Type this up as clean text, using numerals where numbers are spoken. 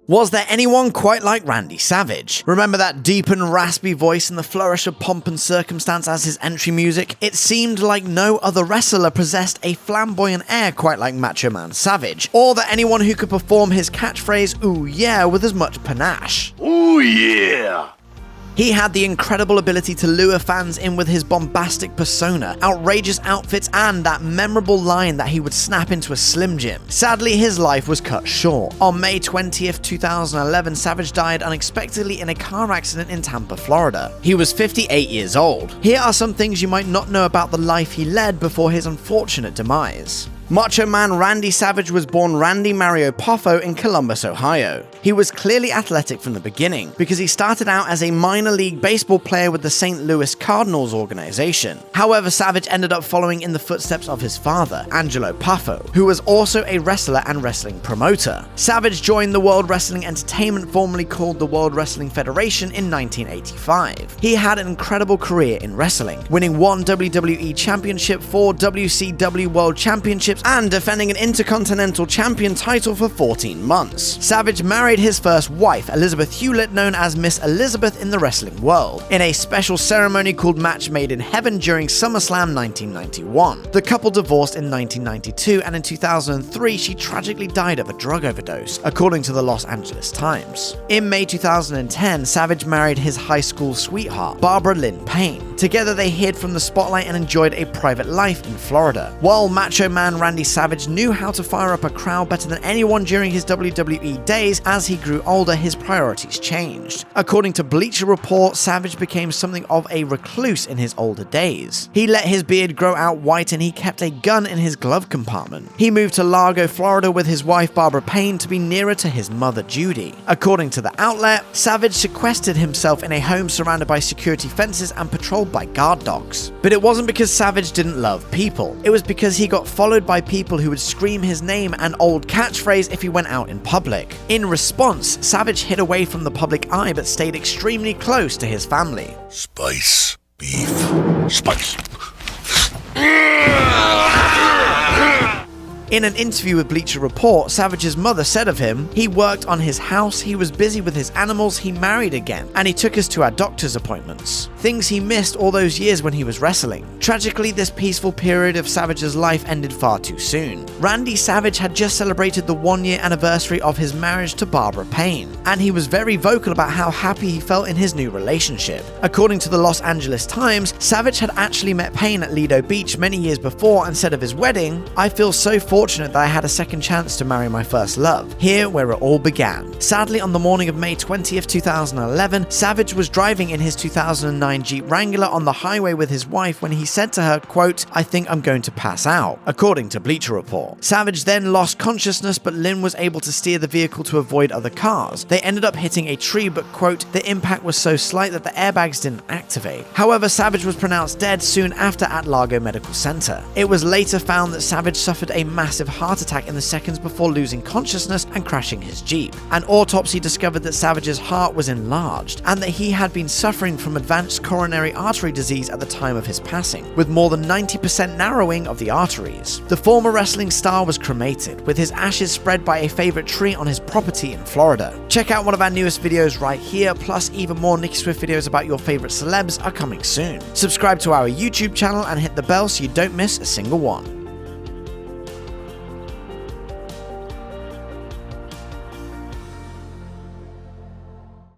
Was there anyone quite like Randy Savage? Remember that deep and raspy voice and the flourish of Pomp and Circumstance as his entry music? It seemed like no other wrestler possessed a flamboyant air quite like Macho Man Savage, or that anyone who could perform his catchphrase, "Ooh yeah," with as much panache. Ooh yeah! He had the incredible ability to lure fans in with his bombastic persona, outrageous outfits, and that memorable line that he would snap into a Slim Jim. Sadly, his life was cut short. On May 20th, 2011, Savage died unexpectedly in a car accident in Tampa, Florida. He was 58 years old. Here are some things you might not know about the life he led before his unfortunate demise. Macho Man Randy Savage was born Randy Mario Poffo in Columbus, Ohio. He was clearly athletic from the beginning, because he started out as a minor league baseball player with the St. Louis Cardinals organization. However, Savage ended up following in the footsteps of his father, Angelo Poffo, who was also a wrestler and wrestling promoter. Savage joined the World Wrestling Entertainment, formerly called the World Wrestling Federation, in 1985. He had an incredible career in wrestling, winning 1 WWE Championship, 4 WCW World Championships, and defending an Intercontinental Champion title for 14 months. Savage married his first wife, Elizabeth Hewlett, known as Miss Elizabeth in the wrestling world, in a special ceremony called Match Made in Heaven during SummerSlam 1991. The couple divorced in 1992, and in 2003 she tragically died of a drug overdose, according to the Los Angeles Times. In May 2010, Savage married his high school sweetheart, Barbara Lynn Payne. Together they hid from the spotlight and enjoyed a private life in Florida. While Macho Man Randy Savage knew how to fire up a crowd better than anyone during his WWE days, as he grew older, his priorities changed. According to Bleacher Report, Savage became something of a recluse in his older days. He let his beard grow out white and he kept a gun in his glove compartment. He moved to Largo, Florida with his wife Barbara Payne to be nearer to his mother Judy. According to the outlet, Savage sequestered himself in a home surrounded by security fences and patrolled by guard dogs. But it wasn't because Savage didn't love people. It was because he got followed by people who would scream his name and old catchphrase if he went out in public. In response, Savage hid away from the public eye but stayed extremely close to his family. Spice. Beef. Spice. In an interview with Bleacher Report, Savage's mother said of him, "He worked on his house, he was busy with his animals, he married again, and he took us to our doctor's appointments. Things he missed all those years when he was wrestling." Tragically, this peaceful period of Savage's life ended far too soon. Randy Savage had just celebrated the 1-year anniversary of his marriage to Barbara Payne, and he was very vocal about how happy he felt in his new relationship. According to the Los Angeles Times, Savage had actually met Payne at Lido Beach many years before and said of his wedding, "I feel so fortunate that I had a second chance to marry my first love, here where it all began." Sadly, on the morning of May 20th, 2011, Savage was driving in his 2009 Jeep Wrangler on the highway with his wife when he said to her, quote, "I think I'm going to pass out," according to Bleacher Report. Savage then lost consciousness, but Lynn was able to steer the vehicle to avoid other cars. They ended up hitting a tree, but quote, "The impact was so slight that the airbags didn't activate." However, Savage was pronounced dead soon after at Largo Medical Center. It was later found that Savage suffered a massive heart attack in the seconds before losing consciousness and crashing his Jeep. An autopsy discovered that Savage's heart was enlarged and that he had been suffering from advanced coronary artery disease at the time of his passing, with more than 90% narrowing of the arteries. The former wrestling star was cremated, with his ashes spread by a favorite tree on his property in Florida. Check out one of our newest videos right here, plus even more Nicki Swift videos about your favorite celebs are coming soon. Subscribe to our YouTube channel and hit the bell so you don't miss a single one.